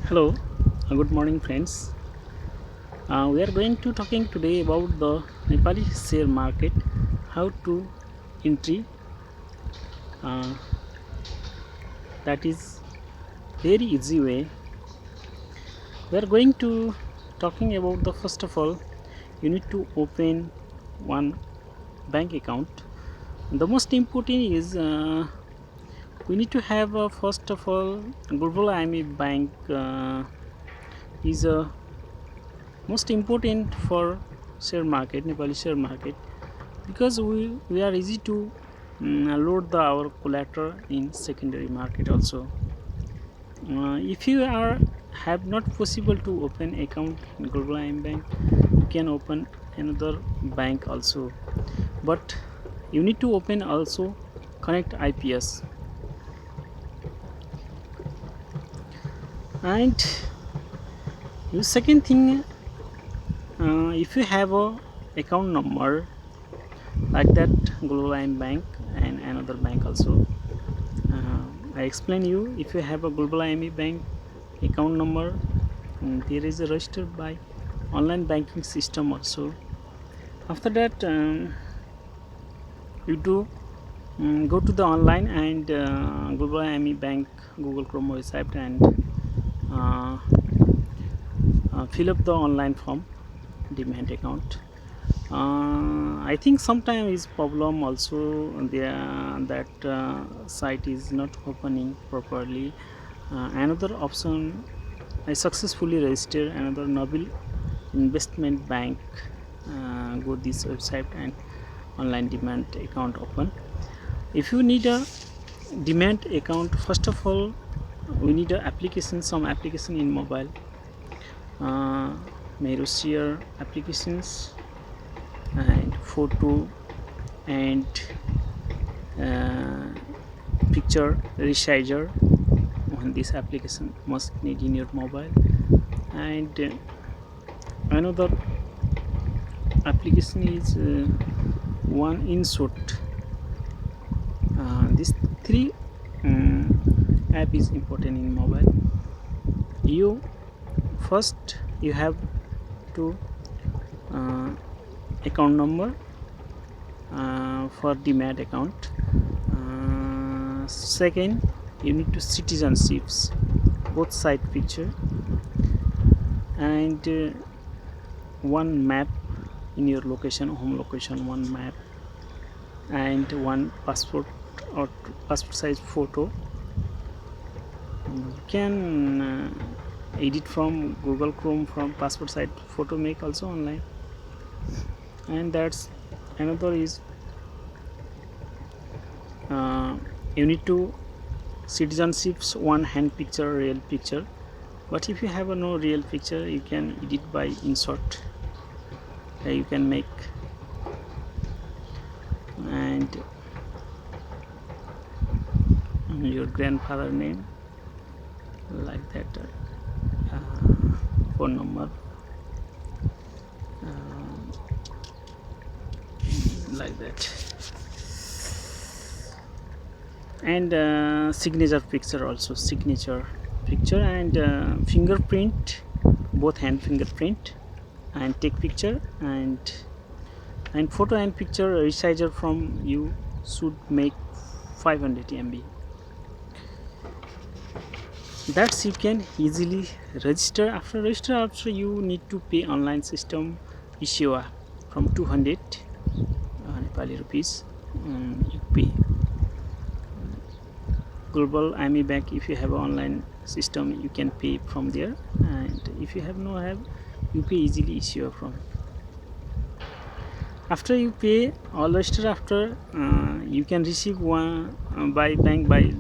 Hello, good morning, friends. We are going to talking today about the Nepali share market, how to entry. Uh, that is very easy way. We are going to talking about the first of all, you need to open one bank account. The most important is we need to have first of all Global IME Bank is most important for share market, Nepali share market, because we are easy to load our collateral in secondary market also. If you are have not possible to open account in Global IM Bank, you can open another bank also, but you need to open also connect IPS. And the second thing, if you have a account number like that Global IM Bank and another bank also, I explain you. If you have a Global IME Bank account number, there is a registered by online banking system also. After that, you do go to the online and Global IME Bank Google Chrome website and uh, fill up the online form demand account. I think sometimes is problem also there that site is not opening properly. Another option, I successfully registered another Noble Investment Bank. Go this website and online demand account open. If you need a demand account, first of all we need a application, some application in mobile. Mero share applications and photo and uh, picture resizer on this application must need in your mobile. And another application is one InShot. These three app is important in mobile. You first you have to uh, account number for DMAT account. Second, you need to citizenships, both side picture, and one map in your location, home location, one map, and one passport or passport size photo. You can edit from Google Chrome from passport size photo make also online. And that's another is you need to citizenships, one hand picture, real picture. But if you have a no real picture, you can edit by insert. You can make and your grandfather name like that, phone number like that, and signature picture also, signature picture and fingerprint, both hand fingerprint, and take picture and photo and picture resizer from you should make 500 MB. That's you can easily register. After you need to pay online system issue from 200 Nepali rupees. You pay Global IME Bank. If you have an online system, you can pay from there, and if you have no have, you pay easily issue from. After you pay all register, after you can receive one by bank by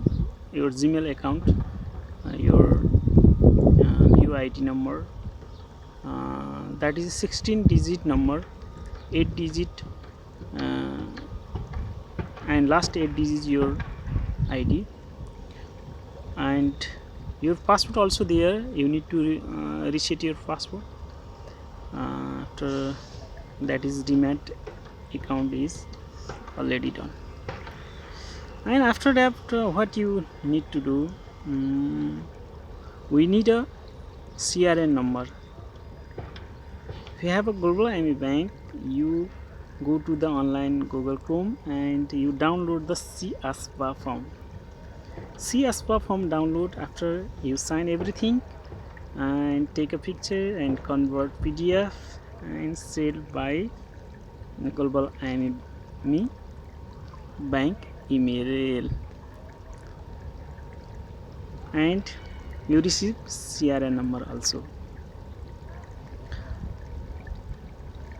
your Gmail account, your UID number, that is 16 digit number, 8 digit and last 8 digits your ID, and your passport also there. You need to reset your passport. After that is DMAT account is already done. And after that, what you need to do, we need a CRN number. If you have a global IME bank, you go to the online Google Chrome and you download the CASPA form. CASPA form download after you sign everything and take a picture and convert PDF and send by global IME bank email, and you receive CRN number also.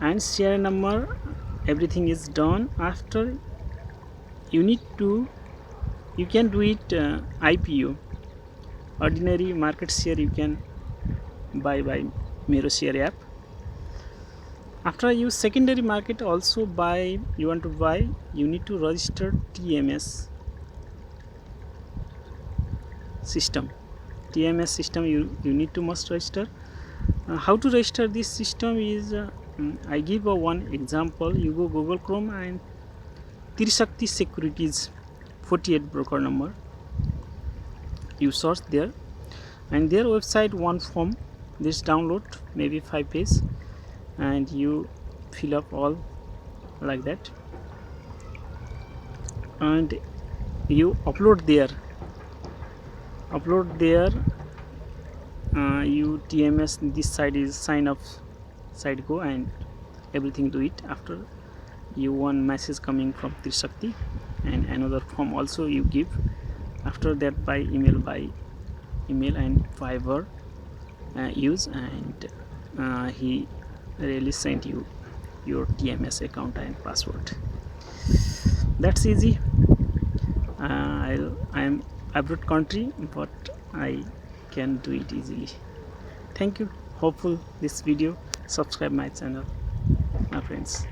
And CRN number, everything is done. After you can do it IPO, ordinary market share, you can buy by Mero Share app. After you secondary market also buy, you want to buy, you need to register TMS system. TMS system you need to must register. How to register this system is, I give one example. You go Google Chrome and Trishakti Securities 48 broker number, you search there, and their website one form, this download maybe 5 pages, and you fill up all like that and you upload there. You TMS, this side is sign up side, go and everything do it. After you one message coming from Trishakti and another form also you give. After that by email and Fiverr use, and he really sent you your TMS account and password. That's easy. I am abroad country, but I can do it easily. Thank you. Hopeful this video. Subscribe my channel, my friends.